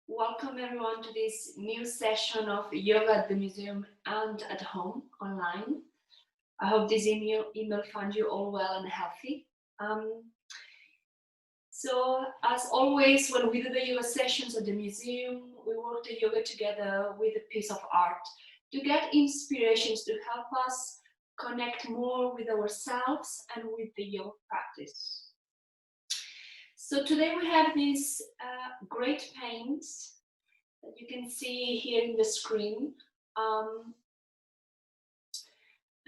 Welcome everyone to this new session of yoga at the museum and at home online. I hope this email finds you all well and healthy. So as always, when we do the yoga sessions at the museum, we work the yoga together with a piece of art to get inspirations to help us connect more with ourselves and with the yoga practice. So today we have these great paints that you can see here in the screen.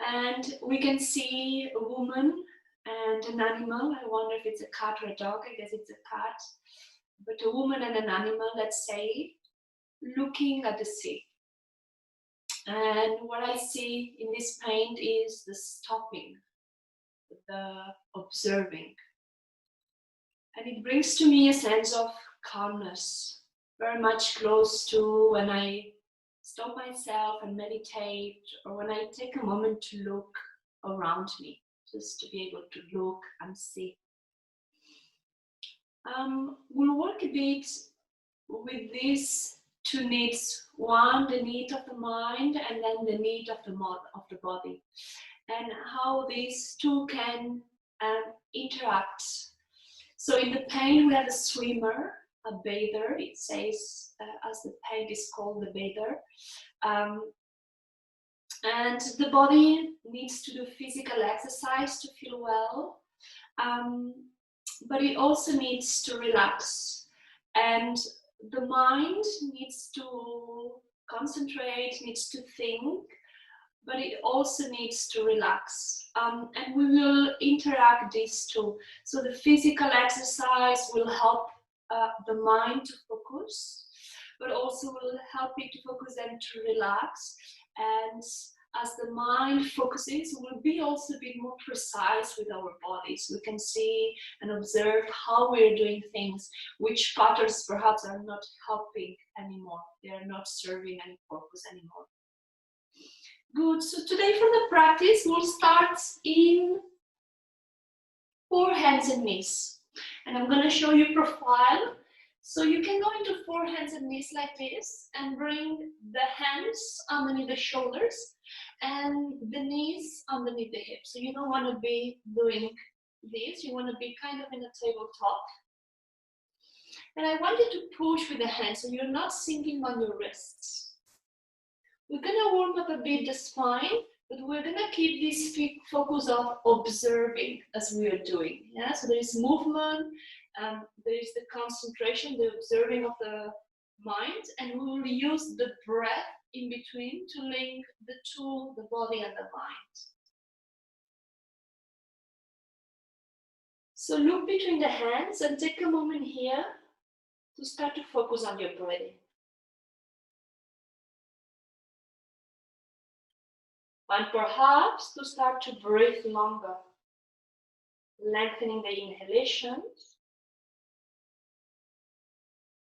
And we can see a woman and an animal. I wonder if it's a cat or a dog. I guess it's a cat. But a woman and an animal, let's say, looking at the sea. And what I see in this paint is the stopping, the observing. And it brings to me a sense of calmness, very much close to when I stop myself and meditate, or when I take a moment to look around me, just to be able to look and see. We'll work a bit with these two needs. One, the need of the mind, and then the need of the body, and how these two can interact. So in the paint we have a swimmer, a bather. It says, as the paint is called, the bather. And the body needs to do physical exercise to feel well, but it also needs to relax. And the mind needs to concentrate, needs to think, but it also needs to relax. And we will interact these two. So the physical exercise will help the mind to focus, but also will help it to focus and to relax. And as the mind focuses, we'll be also a bit more precise with our bodies. We can see and observe how we're doing things, which patterns perhaps are not helping anymore. They are not serving any purpose anymore. Good, so today for the practice, we'll start in 4 hands and knees. And I'm going to show you profile. So you can go into 4 hands and knees like this and bring the hands underneath the shoulders and the knees underneath the hips. So you don't want to be doing this, you want to be kind of in a tabletop. And I want you to push with the hands so you're not sinking on your wrists. We're going to warm up a bit the spine, but we're going to keep this focus of observing as we are doing. Yeah? So there is movement, there is the concentration, the observing of the mind, and we will use the breath in between to link the two, the body and the mind. So look between the hands and take a moment here to start to focus on your breathing. And perhaps to start to breathe longer, lengthening the inhalations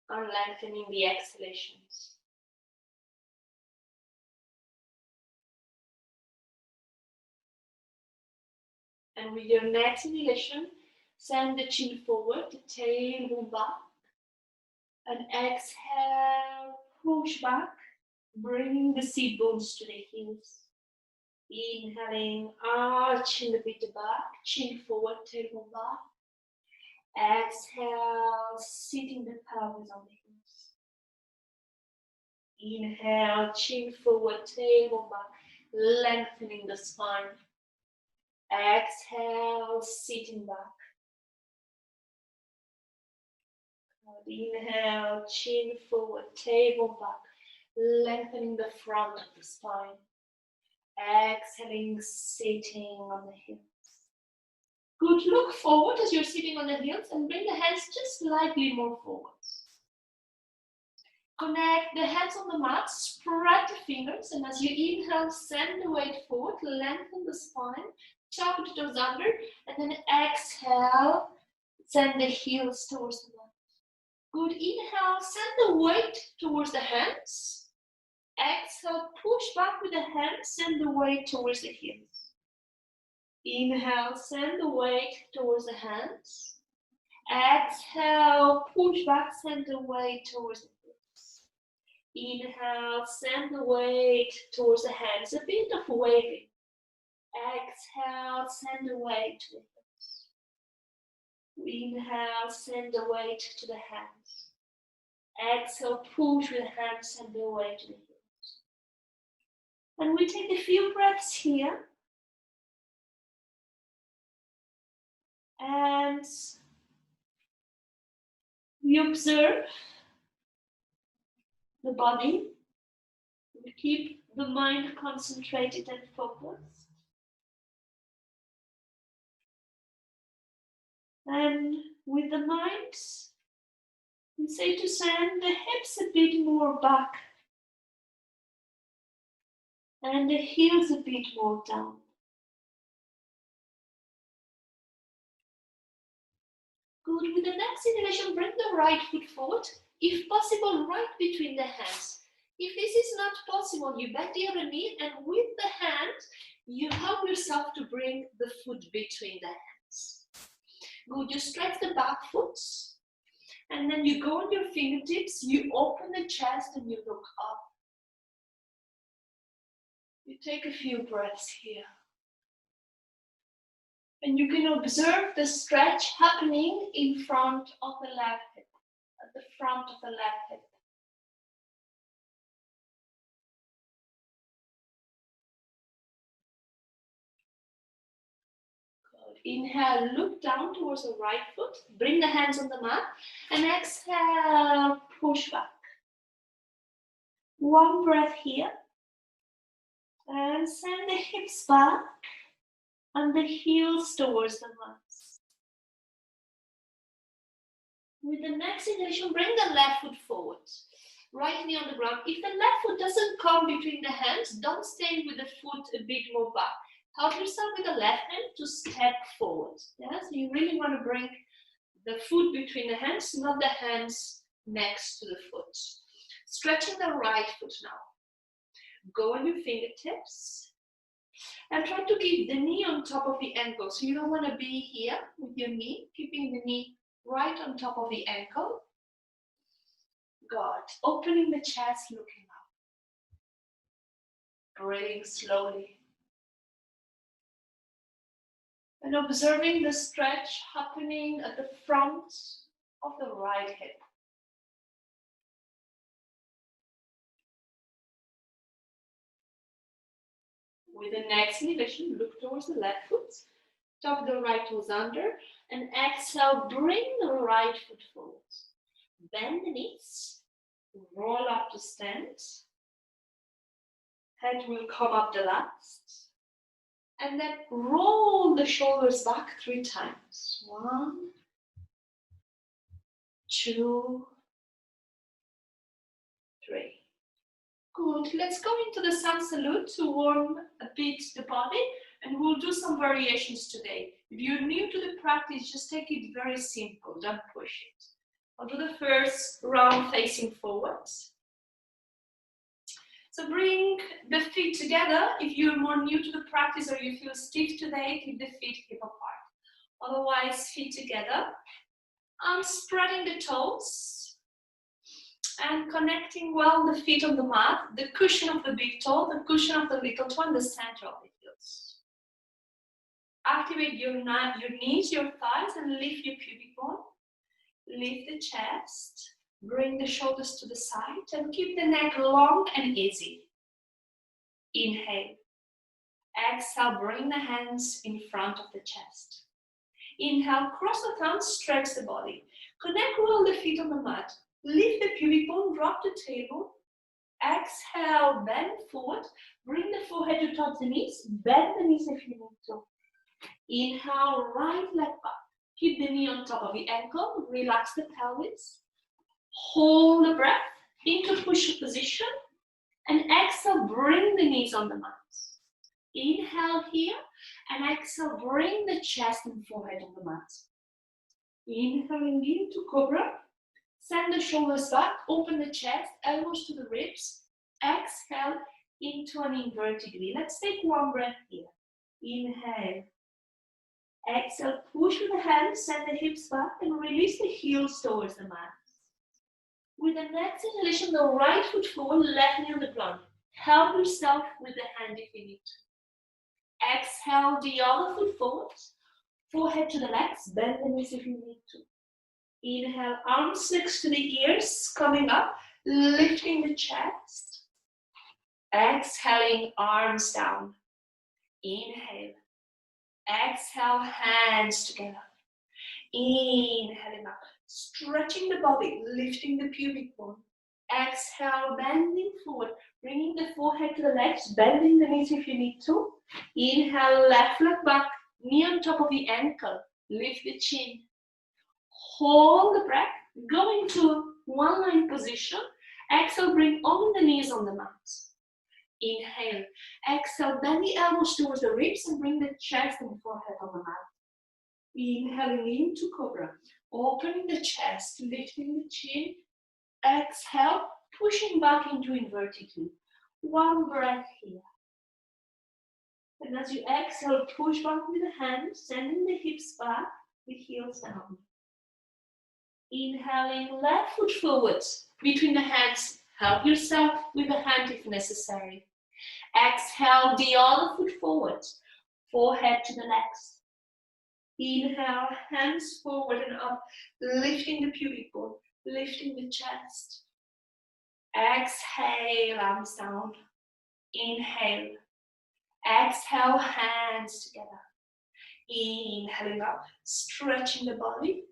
and lengthening the exhalations. And with your next inhalation, send the chin forward, the tailbone back. And exhale, push back, bringing the seat bones to the heels. Inhaling, arching the bit back, chin forward, tailbone back. Exhale, sitting the pelvis on the heels. Inhale, chin forward, tailbone back, lengthening the spine. Exhale, sitting back. Inhale, chin forward, tailbone back, lengthening the front of the spine. Exhaling, sitting on the heels. Good, look forward as you're sitting on the heels and bring the hands just slightly more forwards. Connect the hands on the mat, spread the fingers, and as you inhale, send the weight forward, lengthen the spine, tuck the toes under, and then exhale, send the heels towards the mat. Good, inhale, send the weight towards the hands. Exhale, push back with the hands, send the weight towards the heels. Inhale, send the weight towards the hands. Exhale, push back, send the weight towards the heels. Inhale, send the weight towards the hands, a bit of waving. Exhale, send the weight to the hips. Inhale, send the weight to the hands. Exhale, push with the hands, send the weight to the hips. And we take a few breaths here. And we observe the body. We keep the mind concentrated and focused. And with the mind, we say to send the hips a bit more back and the heels a bit more down. Good. With the next inhalation, bring the right foot forward, if possible, right between the hands. If this is not possible, you bend the other knee, and with the hand, you help yourself to bring the foot between the hands. Good. You stretch the back foot, and then you go on your fingertips, you open the chest, and you look up. You take a few breaths here. And you can observe the stretch happening in front of the left hip, at the front of the left hip. Good. Inhale, look down towards the right foot, bring the hands on the mat, and exhale, push back. One breath here, and send the hips back, and the heels towards the mat. With the next inhalation, bring the left foot forward. Right knee on the ground. If the left foot doesn't come between the hands, don't stay with the foot a bit more back. Help yourself with the left hand to step forward. Yeah? So you really want to bring the foot between the hands, not the hands next to the foot. Stretching the right foot now. Go on your fingertips. And try to keep the knee on top of the ankle. So you don't want to be here with your knee, keeping the knee right on top of the ankle. Good. Opening the chest, looking up. Breathing slowly. And observing the stretch happening at the front of the right hip. With the next inhalation, look towards the left foot. Tuck the right toes under. And exhale, bring the right foot forward. Bend the knees. Roll up to stand. Head will come up the last. And then roll the shoulders back 3 times. 1, 2, 3. Good. Let's go into the sun salute to warm a bit the body, and we'll do some variations today. If you're new to the practice, just take it very simple, don't push it. I'll do the first round facing forwards. So bring the feet together. If you're more new to the practice or you feel stiff today, keep the feet hip apart. Otherwise, feet together. I'm spreading the toes and connecting well the feet on the mat, the cushion of the big toe, the cushion of the little toe, and the center of the heels. Activate your knees, your thighs, and lift your pubic bone. Lift the chest. Bring the shoulders to the side and keep the neck long and easy. Inhale. Exhale, bring the hands in front of the chest. Inhale, cross the thumbs, stretch the body. Connect well the feet on the mat. Lift the pubic bone, drop the tailbone. Exhale, bend forward. Bring the forehead to touch the knees. Bend the knees if you need to. Inhale, right leg back. Keep the knee on top of the ankle. Relax the pelvis. Hold the breath into push position. And exhale, bring the knees on the mat. Inhale here. And exhale, bring the chest and forehead on the mat. Inhaling into cobra. Send the shoulders back, open the chest, elbows to the ribs. Exhale into an inverted V. Let's take one breath here. Inhale. Exhale, push with the hands, send the hips back, and release the heels towards the mat. With the next inhalation, the right foot forward, left knee on the ground. Help yourself with the hand if you need to. Exhale the other foot forward, forehead to the legs, bend the knees if you need to. Inhale, arms next to the ears, coming up, lifting the chest. Exhaling, arms down. Inhale. Exhale, hands together. Inhaling up, stretching the body, lifting the pubic bone. Exhale, bending forward, bringing the forehead to the legs, bending the knees if you need to. Inhale, left leg back, knee on top of the ankle, lift the chin. Hold the breath, go into one line position. Exhale, bring only the knees on the mat. Inhale, exhale, bend the elbows towards the ribs and bring the chest and forehead on the mat. Inhaling into cobra, opening the chest, lifting the chin. Exhale, pushing back into inverted V. One breath here. And as you exhale, push back with the hands, sending the hips back, the heels down. Inhaling, left foot forward, between the hands. Help yourself with the hand if necessary. Exhale, the other foot forward, forehead to the legs. Inhale, hands forward and up, lifting the pubic bone, lifting the chest. Exhale, arms down. Inhale. Exhale, hands together. Inhaling up, stretching the body.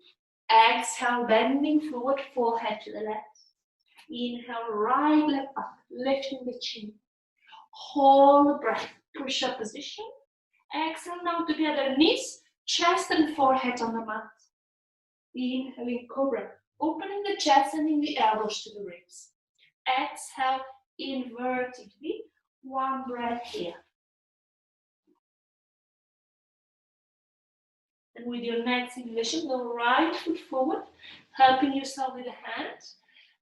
Exhale, bending forward, forehead to the left. Inhale, right leg up, lifting the chin. Hold the breath, push up position. Exhale, now together, knees, chest and forehead on the mat. Inhaling, cobra, opening the chest, sending the elbows to the ribs. Exhale, inverted V. One breath here. And with your next inhalation, the right foot forward, helping yourself with the hands.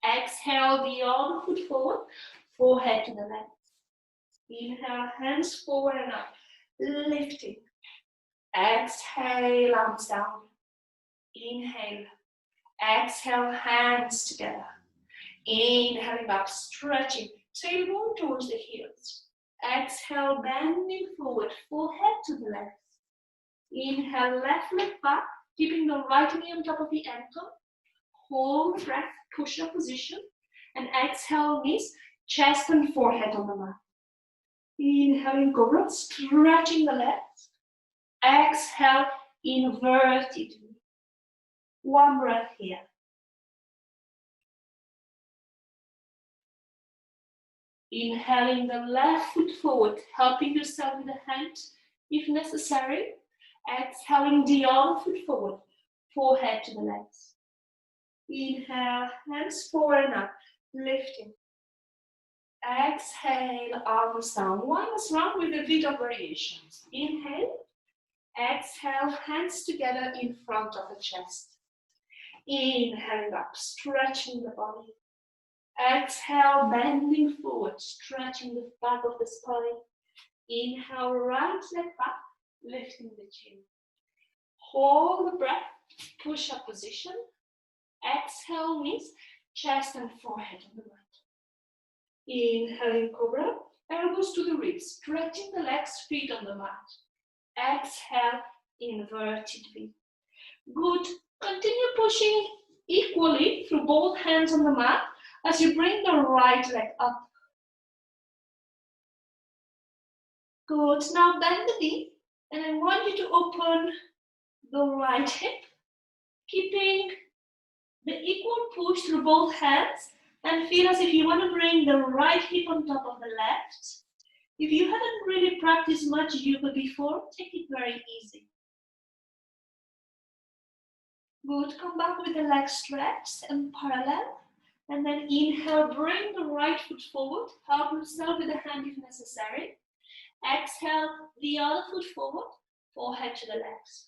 Exhale, the other foot forward, forehead to the left. Inhale, hands forward and up, lifting. Exhale, arms down. Inhale. Exhale, hands together. Inhaling up, stretching, tailbone towards the heels. Exhale, bending forward, forehead to the left. Inhale, left leg back, keeping the right knee on top of the ankle. Hold the breath, push up position. And exhale, knees, chest and forehead on the mat. Inhaling, cobra, stretching the legs. Exhale, inverted. One breath here. Inhaling the left foot forward, helping yourself with the hand if necessary. Exhaling the other foot forward, forehead to the legs. Inhale, hands forward and up, lifting. Exhale, arms down. One last round with a bit of variations. Inhale. Exhale, hands together in front of the chest. Inhaling up, stretching the body. Exhale, bending forward, stretching the back of the spine. Inhale, right leg back, lifting the chin. Hold the breath, push up position. Exhale, knees, chest and forehead on the mat. Inhaling, cobra, elbows to the ribs, stretching the legs, feet on the mat. Exhale, inverted V. Good. Continue pushing equally through both hands on the mat as you bring the right leg up. Good. Now bend the knee, and I want you to open the right hip, keeping the equal push through both hands, and feel as if you want to bring the right hip on top of the left. If you haven't really practiced much yoga before, take it very easy. Good. Come back with the legs stretched and parallel. And then inhale, bring the right foot forward. Help yourself with the hand if necessary. Exhale, the other foot forward, forehead to the legs.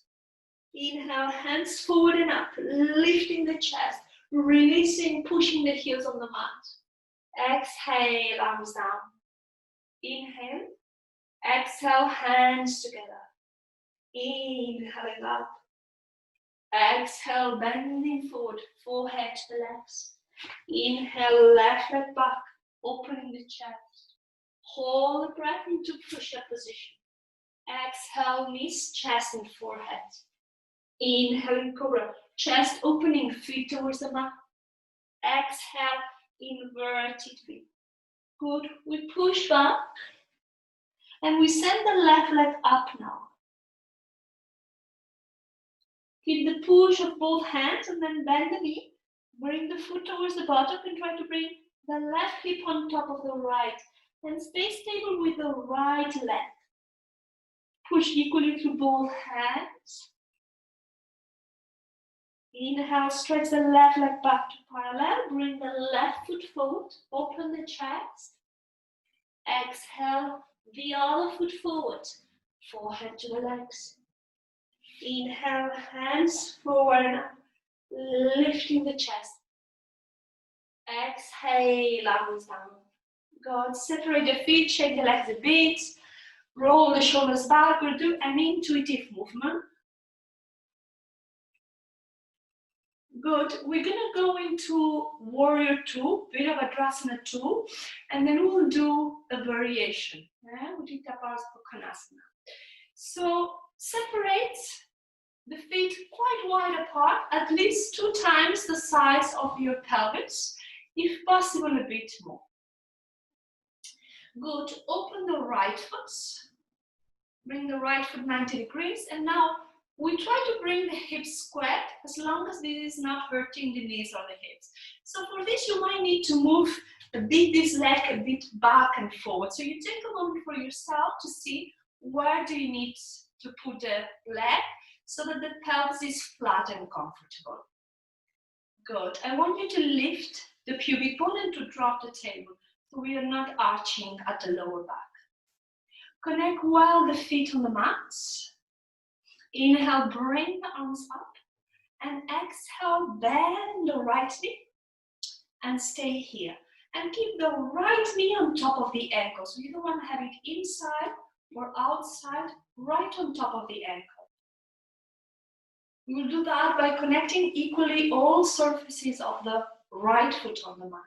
Inhale, hands forward and up, lifting the chest, releasing, pushing the heels on the mat. Exhale, arms down. Inhale. Exhale, hands together. Inhaling up. Exhale, bending forward, forehead to the legs. Inhale, left leg back, opening the chest. Hold the breath into push-up position. Exhale, knees, chest and forehead. Inhale in cobra, chest opening, feet towards the mat. Exhale, inverted feet. Good, we push back and we send the left leg up now. Keep the push of both hands and then bend the knee. Bring the foot towards the bottom and try to bring the left hip on top of the right. And stay stable with the right leg. Push equally through both hands. Inhale, stretch the left leg back to parallel. Bring the left foot forward. Open the chest. Exhale, the other foot forward. Forehead to the legs. Inhale, hands forward and up. Lifting the chest. Exhale, arms down. Good. Separate the feet, shake the legs a bit. Roll the shoulders back or do an intuitive movement. Good. We're going to go into Warrior 2, Virabhadrasana 2, and then we'll do a variation. Udita Konasana. So separate the feet quite wide apart, at least 2 times the size of your pelvis, if possible a bit more. Good. Open the right foot. Bring the right foot 90 degrees, and now we try to bring the hips squared as long as this is not hurting the knees or the hips. So for this, you might need to move a bit this leg a bit back and forward. So you take a moment for yourself to see where do you need to put the leg so that the pelvis is flat and comfortable. Good. I want you to lift the pubic bone and to drop the tailbone so we are not arching at the lower back. Connect well the feet on the mat. Inhale, bring the arms up. And exhale, bend the right knee. And stay here. And keep the right knee on top of the ankle. So you don't want to have it inside or outside, right on top of the ankle. We will do that by connecting equally all surfaces of the right foot on the mat.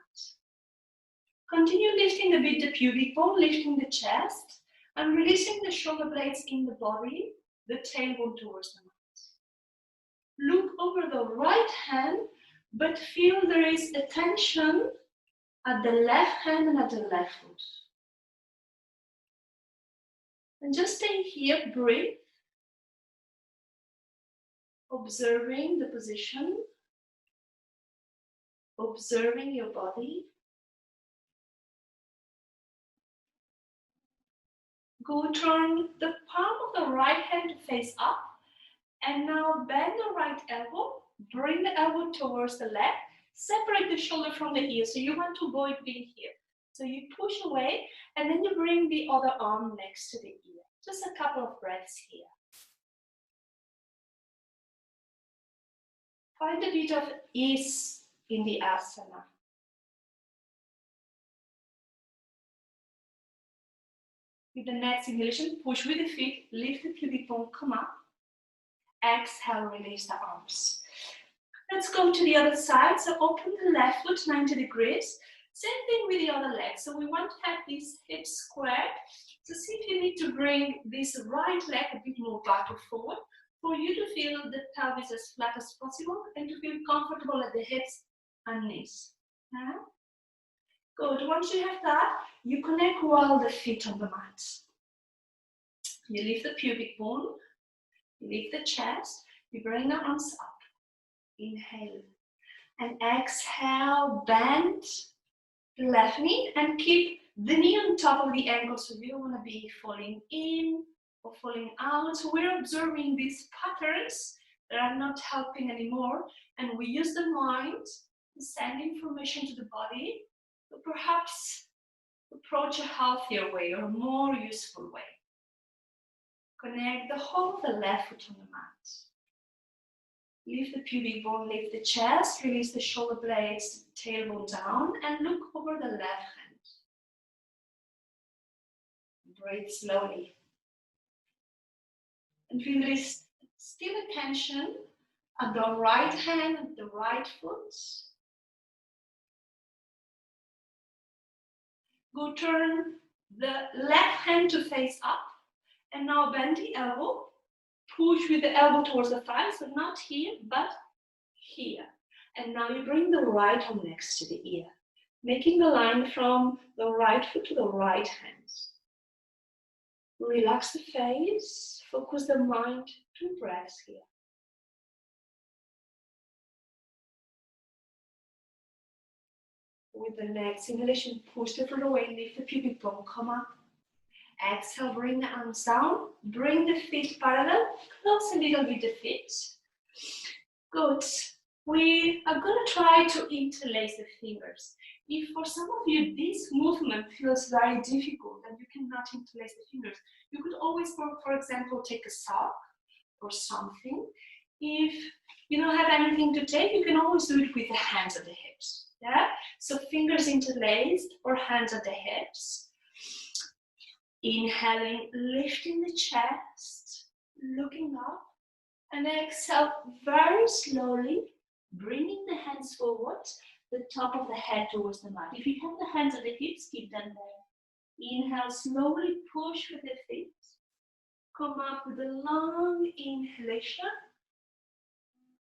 Continue lifting a bit the pubic bone, lifting the chest, and releasing the shoulder blades in the body, the tailbone towards the mat. Look over the right hand, but feel there is a tension at the left hand and at the left foot. And just stay here, breathe, observing the position, observing your body. Go turn the palm of the right hand to face up. And now bend the right elbow, bring the elbow towards the left, separate the shoulder from the ear. So you want to avoid being here. So you push away and then you bring the other arm next to the ear. Just a couple of breaths here. Find a bit of ease in the asana. With the next inhalation, push with the feet, lift the pubic bone, come up. Exhale, release the arms. Let's go to the other side. So open the left foot 90 degrees. Same thing with the other leg. So we want to have these hips squared. So see if you need to bring this right leg a bit more back or forward for you to feel the pelvis as flat as possible and to feel comfortable at the hips and knees. Good. Once you have that, you connect well the feet on the mat. You lift the pubic bone. You lift the chest, you bring the arms up. Inhale. And exhale, bend the left knee and keep the knee on top of the ankle. So you don't want to be falling in or falling out. So we're observing these patterns that are not helping anymore. And we use the mind to send information to the body to perhaps approach a healthier way or a more useful way. Connect the whole of the left foot on the mat. Lift the pubic bone, lift the chest, release the shoulder blades, tailbone down, and look over the left hand. Breathe slowly. And feel there is still a tension at the right hand and the right foot. Go turn the left hand to face up. And now bend the elbow. Push with the elbow towards the thigh, so not here, but here. And now you bring the right arm next to the ear, making the line from the right foot to the right hand. Relax the face, focus the mind to breath here. With the next inhalation, push the foot away, lift the pubic bone, come up. Exhale, bring the arms down, bring the feet parallel, close a little bit the feet. Good. We are going to try to interlace the fingers. If for some of you this movement feels very difficult and you cannot interlace the fingers, you could always, for example, take a sock or something. If you don't have anything to take, you can always do it with the hands at the hips. Yeah? So fingers interlaced or hands at the hips. Inhaling, lifting the chest, looking up, and exhale very slowly, bringing the hands forward, the top of the head towards the mat. If you have the hands at the hips, keep them there. Inhale, slowly push with the feet. Come up with a long inhalation.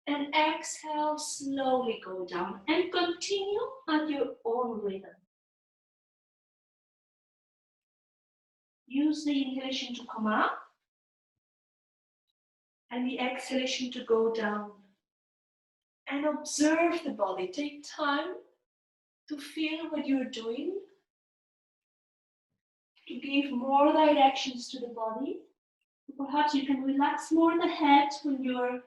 And exhale, slowly go down. And continue at your own rhythm. Use the inhalation to come up and the exhalation to go down. And observe the body. Take time to feel what you're doing, to give more directions to the body. Perhaps you can relax more the head when you're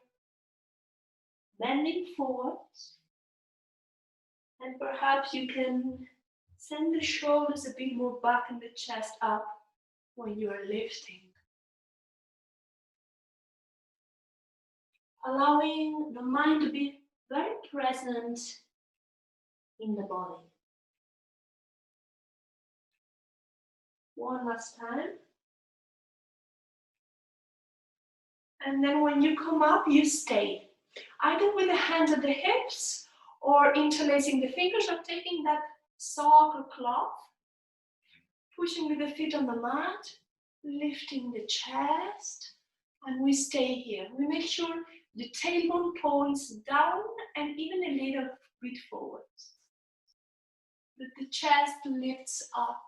bending forward. And perhaps you can send the shoulders a bit more back and the chest up when you are lifting. Allowing the mind to be very present in the body. One last time. And then when you come up, you stay. Either with the hands at the hips or interlacing the fingers or taking that sock or cloth, pushing with the feet on the mat, lifting the chest, and we stay here. We make sure the tailbone points down and even a little bit forward. That the chest lifts up.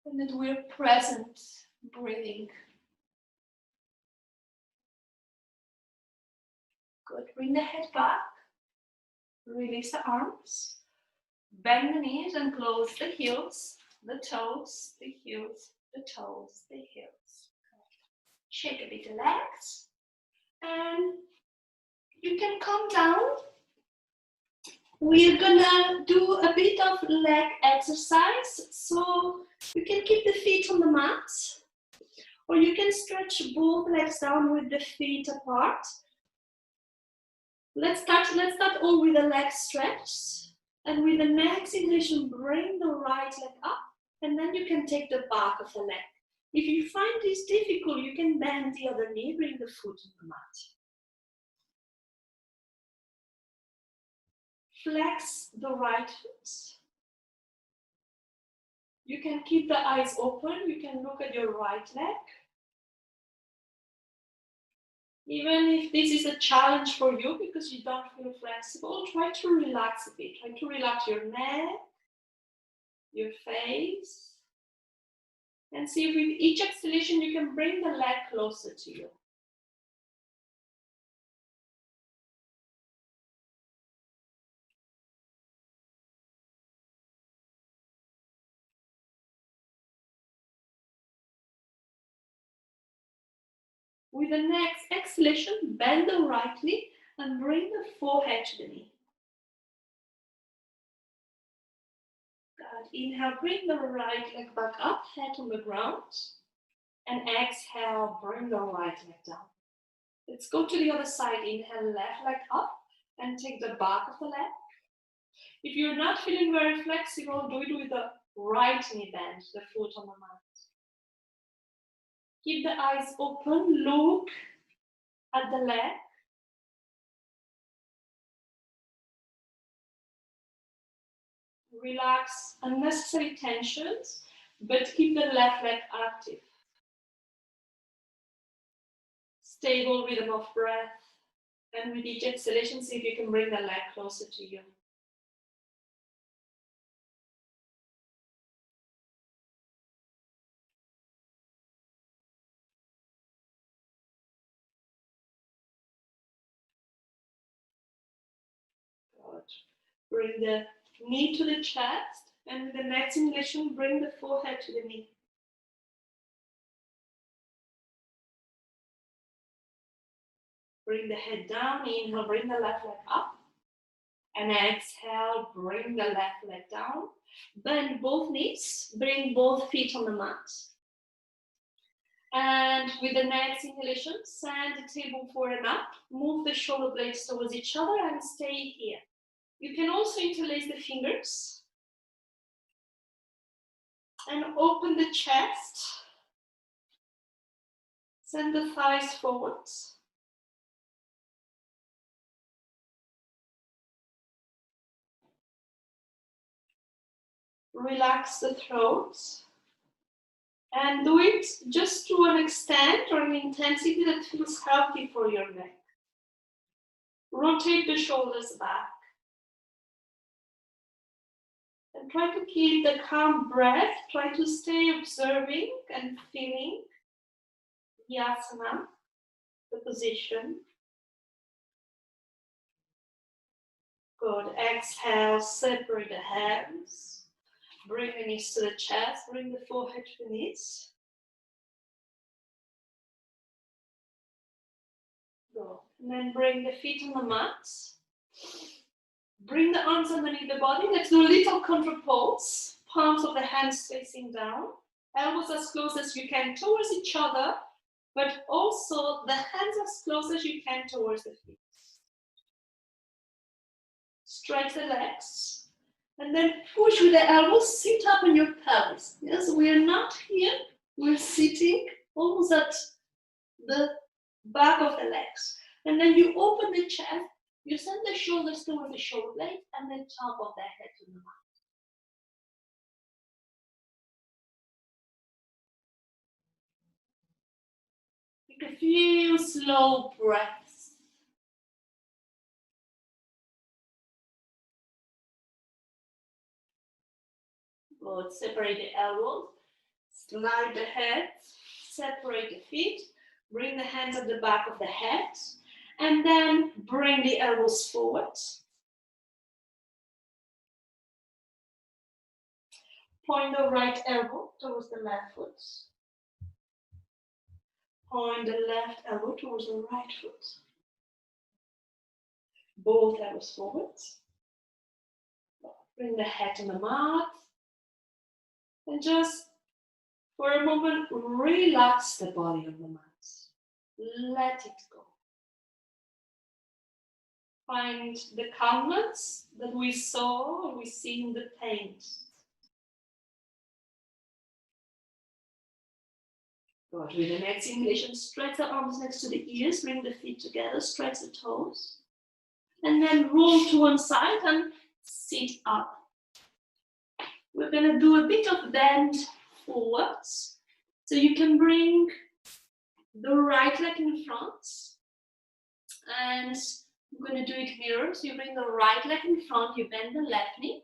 And that we're present, breathing. Good. Bring the head back. Release the arms. Bend the knees and close the heels, the toes, the heels, the toes, the heels. Shake a bit the legs. And you can come down. We're gonna do a bit of leg exercise. So you can keep the feet on the mat. Or you can stretch both legs down with the feet apart. Let's start all with the leg stretch. And with the next inhalation, bring the right leg up. And then you can take the back of the leg. If you find this difficult, you can bend the other knee, bring the foot on the mat. Flex the right foot. You can keep the eyes open. You can look at your right leg. Even if this is a challenge for you because you don't feel flexible, try to relax a bit. Try to relax your neck, your face. And see if with each exhalation you can bring the leg closer to you. With the next exhalation, bend the right knee and bring the forehead to the knee. Good. Inhale, bring the right leg back up, head on the ground. And exhale, bring the right leg down. Let's go to the other side. Inhale, left leg up and take the back of the leg. If you're not feeling very flexible, do it with the right knee bend, the foot on the mat. Keep the eyes open, look at the leg. Relax unnecessary tensions, but keep the left leg active. Stable rhythm of breath. And with each exhalation, see if you can bring the leg closer to you. Good. Bring the knee to the chest, and with the next inhalation, bring the forehead to the knee. Bring the head down, inhale, bring the left leg up. And exhale, bring the left leg down. Bend both knees, bring both feet on the mat. And with the next inhalation, send the tailbone forward and up. Move the shoulder blades towards each other and stay here. You can also interlace the fingers. And open the chest. Send the thighs forwards. Relax the throat. And do it just to an extent or an intensity that feels healthy for your neck. Rotate the shoulders back. And try to keep the calm breath. Try to stay observing and feeling the asana, the position. Good. Exhale, separate the hands. Bring the knees to the chest. Bring the forehead to the knees. Go. And then bring the feet on the mat. Bring the arms underneath the body. Let's do a little contra pose. Palms of the hands facing down. Elbows as close as you can towards each other, but also the hands as close as you can towards the feet. Stretch the legs. And then push with the elbows, sit up on your pelvis. Yes, we are not here. We're sitting almost at the back of the legs. And then you open the chest. You send the shoulders towards the shoulder blade and the top of the head to the mat. Take a few slow breaths. Good. Separate the elbows. Slide the head. Separate the feet. Bring the hands at the back of the head. And then bring the elbows forward. Point the right elbow towards the left foot. Point the left elbow towards the right foot. Both elbows forward. Bring the head to the mat. And just for a moment, relax the body on the mat. Let it go. Find the calmness that we saw or we see in the paint. Good. With the next inhalation, stretch the arms next to the ears, bring the feet together, stretch the toes. And then roll to one side and sit up. We're going to do a bit of bend forwards. So you can bring the right leg in front. And I'm going to do it mirror. So you bring the right leg in front, you bend the left knee,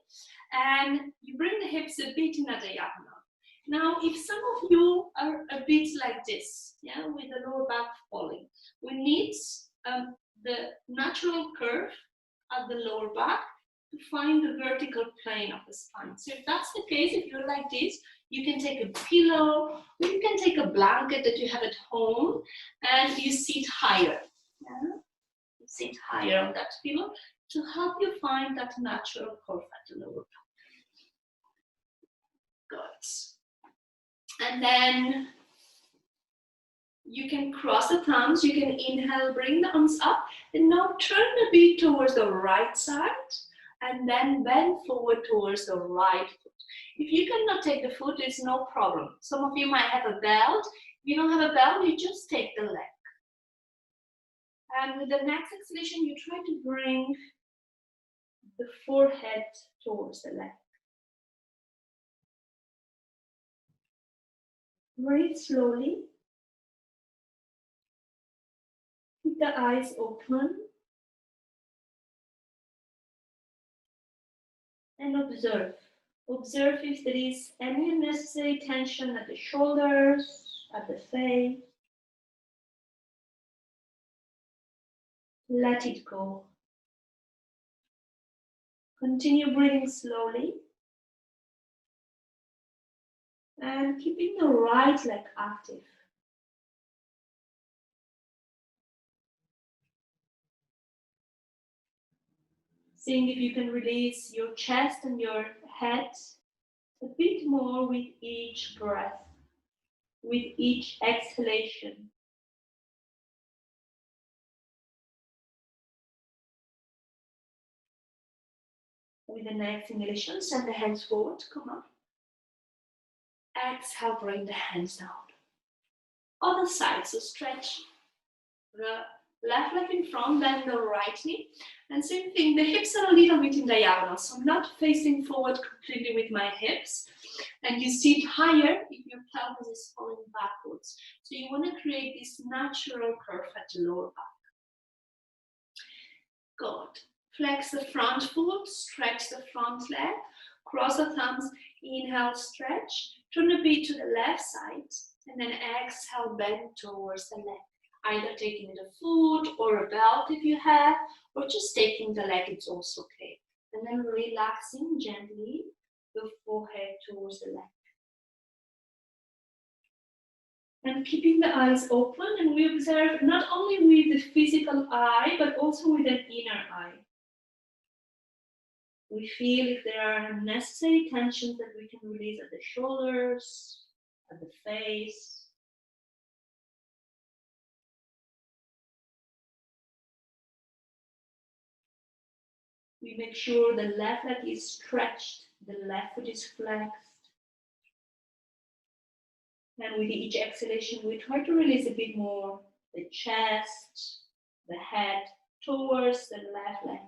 and you bring the hips a bit in a diagonal. Now, if some of you are a bit like this, yeah, with the lower back falling, we need the natural curve at the lower back to find the vertical plane of the spine. So if that's the case, if you're like this, you can take a pillow, or you can take a blanket that you have at home, and you sit higher. Yeah? You sit higher on that pillow to help you find that natural curve at the lower back. Good. And then you can cross the thumbs, you can inhale, bring the arms up, and now turn a bit towards the right side, and then bend forward towards the right foot. If you cannot take the foot, it's no problem. Some of you might have a belt. If you don't have a belt, you just take the leg. And with the next exhalation, you try to bring the forehead towards the leg. Breathe slowly. Keep the eyes open. And observe. Observe if there is any unnecessary tension at the shoulders, at the face. Let it go. Continue breathing slowly. And keeping the right leg active. Seeing if you can release your chest and your head a bit more with each breath, with each exhalation. With the next inhalation, send the hands forward, come up. Exhale, bring the hands down. Other side, so stretch the left leg in front, bend the right knee. And same thing, the hips are a little bit in diagonal, so I'm not facing forward completely with my hips. And you sit higher if your pelvis is falling backwards. So you want to create this natural curve at the lower back. Good. Flex the front foot, stretch the front leg, cross the thumbs, inhale, stretch, turn a bit to the left side, and then exhale, bend towards the leg. Either taking the foot or a belt if you have, or just taking the leg, it's also okay. And then relaxing gently the forehead towards the leg. And keeping the eyes open, and we observe not only with the physical eye, but also with an inner eye. We feel if there are unnecessary tensions that we can release at the shoulders, at the face. We make sure the left leg is stretched, the left foot is flexed. And with each exhalation, we try to release a bit more the chest, the head towards the left leg.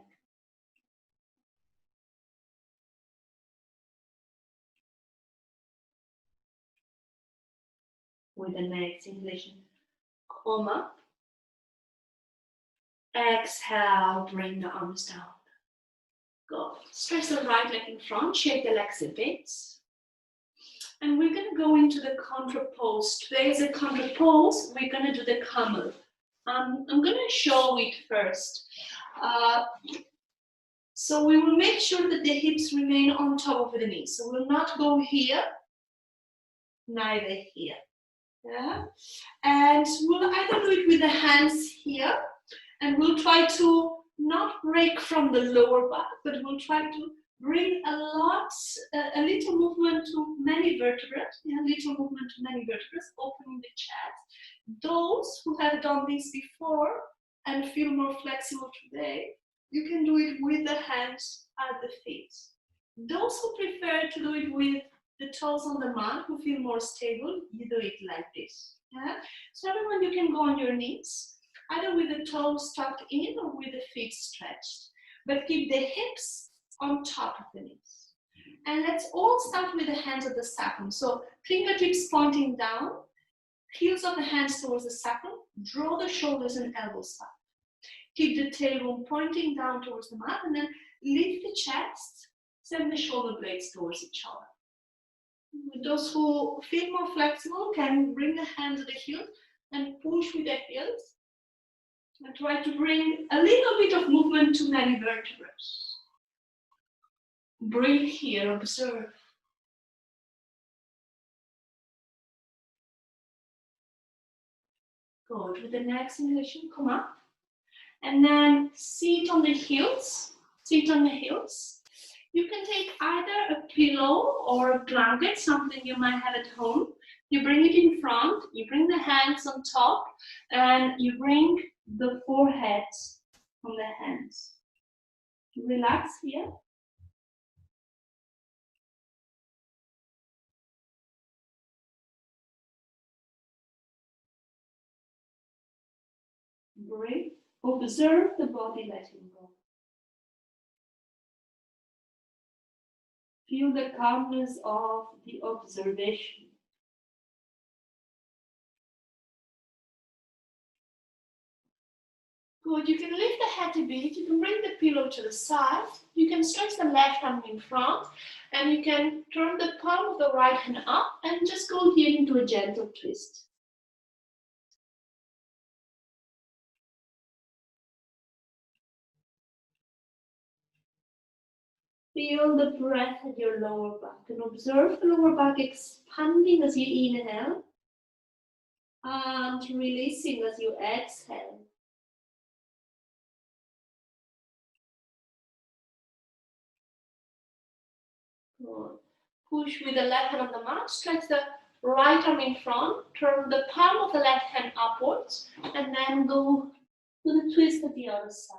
With the next inhalation, come up. Exhale, bring the arms down. Good. Stretch the right leg in front, shake the legs a bit. And we're going to go into the contra pose. Today is a contra pose. We're going to do the camel. I'm going to show it first. So we will make sure that the hips remain on top of the knees. So we'll not go here, neither here. Yeah? And we'll either do it with the hands here, and we'll try to not break from the lower back, but we'll try to bring a little movement to many vertebrae, opening the chest. Those who have done this before and feel more flexible today, you can do it with the hands at the feet. Those who prefer to do it with the toes on the mat, who feel more stable, you do it like this. Yeah? So everyone, you can go on your knees, either with the toes tucked in or with the feet stretched. But keep the hips on top of the knees. And let's all start with the hands at the sacrum. So fingertips pointing down, heels of the hands towards the sacrum, draw the shoulders and elbows up. Keep the tailbone pointing down towards the mat, and then lift the chest, send the shoulder blades towards each other. Those who feel more flexible can bring the hands at the heels and push with the heels. And try to bring a little bit of movement to many vertebrae. Breathe here, observe. Good. With the next inhalation, come up. And then sit on the heels. Sit on the heels. You can take either a pillow or a blanket, something you might have at home. You bring it in front, you bring the hands on top, and you bring the forehead on the hands. Relax here. Breathe. Observe the body letting go. Feel the calmness of the observation. Good. You can lift the head a bit. You can bring the pillow to the side. You can stretch the left arm in front. And you can turn the palm of the right hand up and just go here into a gentle twist. Feel the breath at your lower back and observe the lower back expanding as you inhale and releasing as you exhale. Good. Push with the left hand on the mat, stretch the right arm in front, turn the palm of the left hand upwards, and then go to the twist at the other side.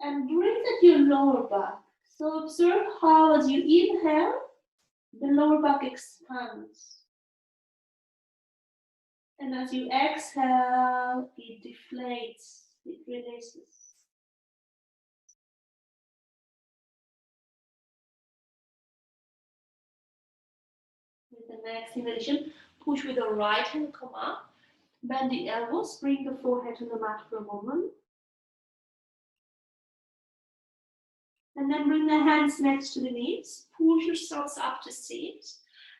And breathe at your lower back. So observe how as you inhale, the lower back expands. And as you exhale, it deflates, it releases. With the next inhalation, push with the right hand, come up. Bend the elbows, bring the forehead to the mat for a moment. And then bring the hands next to the knees. Push yourselves up to sit.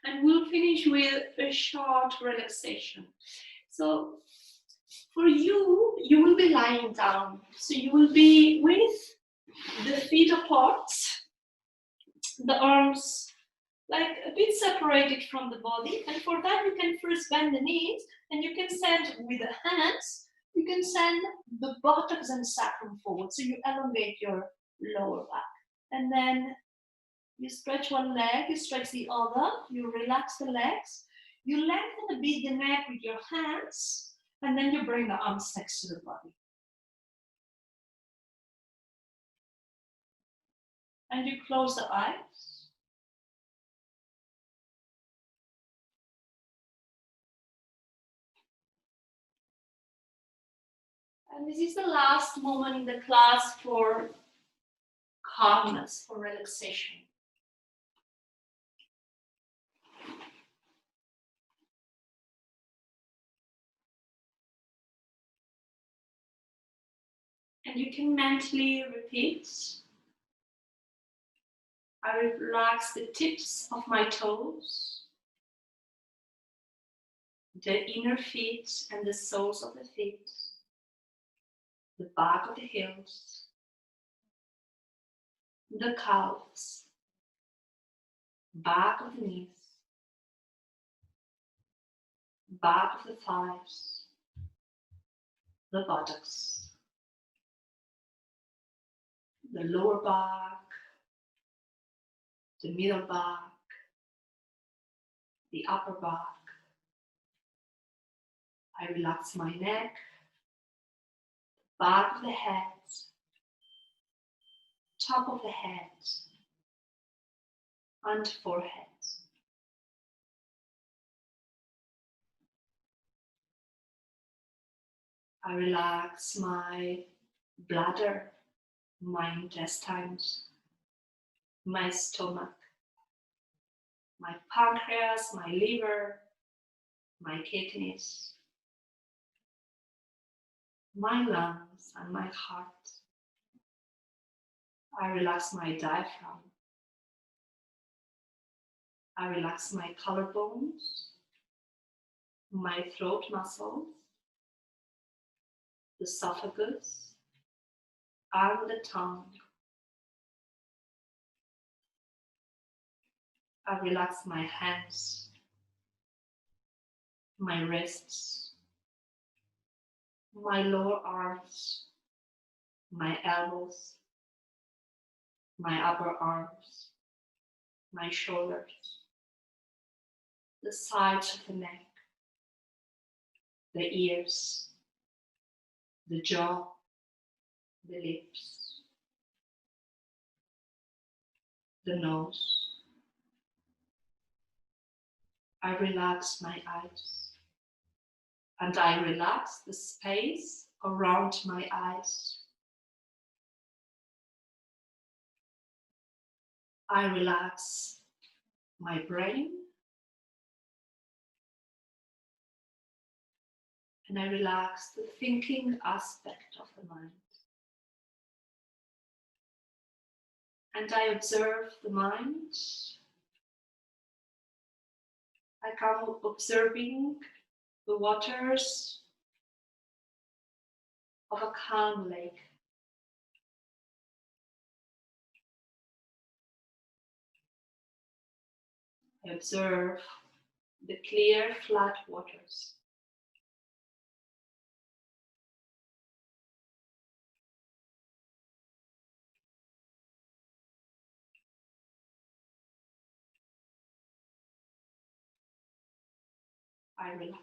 And we'll finish with a short relaxation. So for you, you will be lying down. So you will be with the feet apart, the arms like a bit separated from the body. And for that, you can first bend the knees and you can send with the hands, you can send the buttocks and sacrum forward. So you elongate your lower back. And then you stretch one leg, you stretch the other, you relax the legs, you lengthen a bit the neck with your hands, and then you bring the arms next to the body. And you close the eyes. And this is the last moment in the class for calmness, for relaxation. And you can mentally repeat, I relax the tips of my toes, the inner feet and the soles of the feet, the back of the heels, the calves, back of the knees, back of the thighs, the buttocks, the lower back, the middle back, the upper back. I relax my neck, back of the head, top of the head, and forehead. I relax my bladder, my intestines, my stomach, my pancreas, my liver, my kidneys, my lungs, and my heart. I relax my diaphragm. I relax my collarbones, my throat muscles, the esophagus, and the tongue. I relax my hands, my wrists, my lower arms, my elbows, my upper arms, my shoulders, the sides of the neck, the ears, the jaw, the lips, the nose. I relax my eyes, and I relax the space around my eyes. I relax my brain, And I relax the thinking aspect of the mind. And I observe the mind like I'm observing the waters of a calm lake. I observe the clear, flat waters. I relax.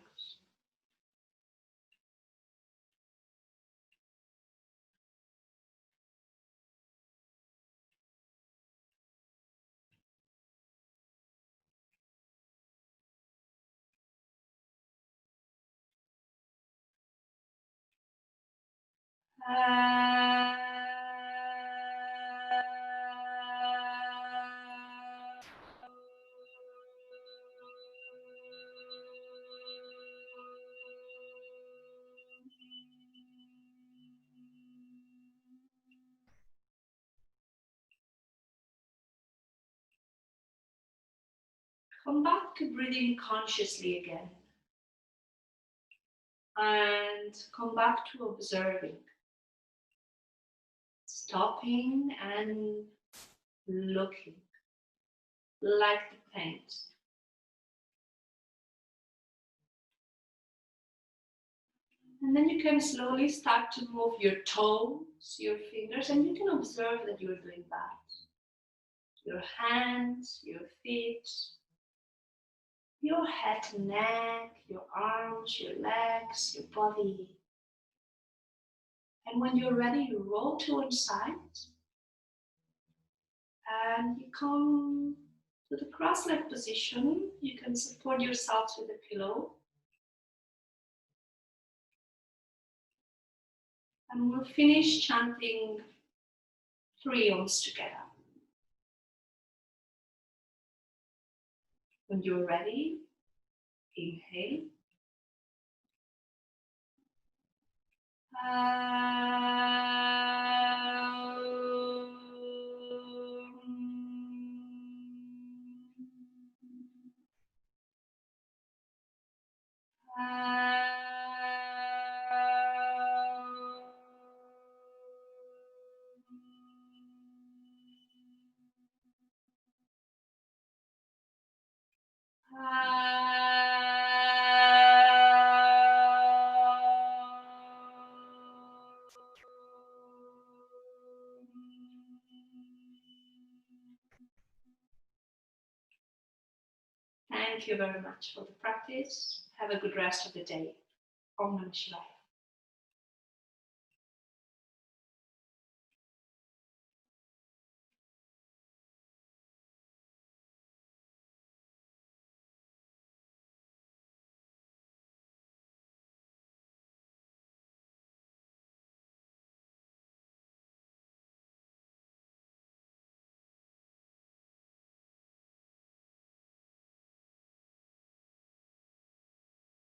Come back to breathing consciously again. And come back to observing. Stopping and looking like the paint. And then you can slowly start to move your toes, your fingers, and you can observe that you're doing that. Your hands, your feet, your head and neck, your arms, your legs, your body. And when you're ready, you roll to one side and you come to the cross-leg position. You can support yourself with a pillow. And we'll finish chanting 3 Oms together. When you're ready, inhale. Thank you very much for the practice. Have a good rest of the day. Om Namah Shivaya.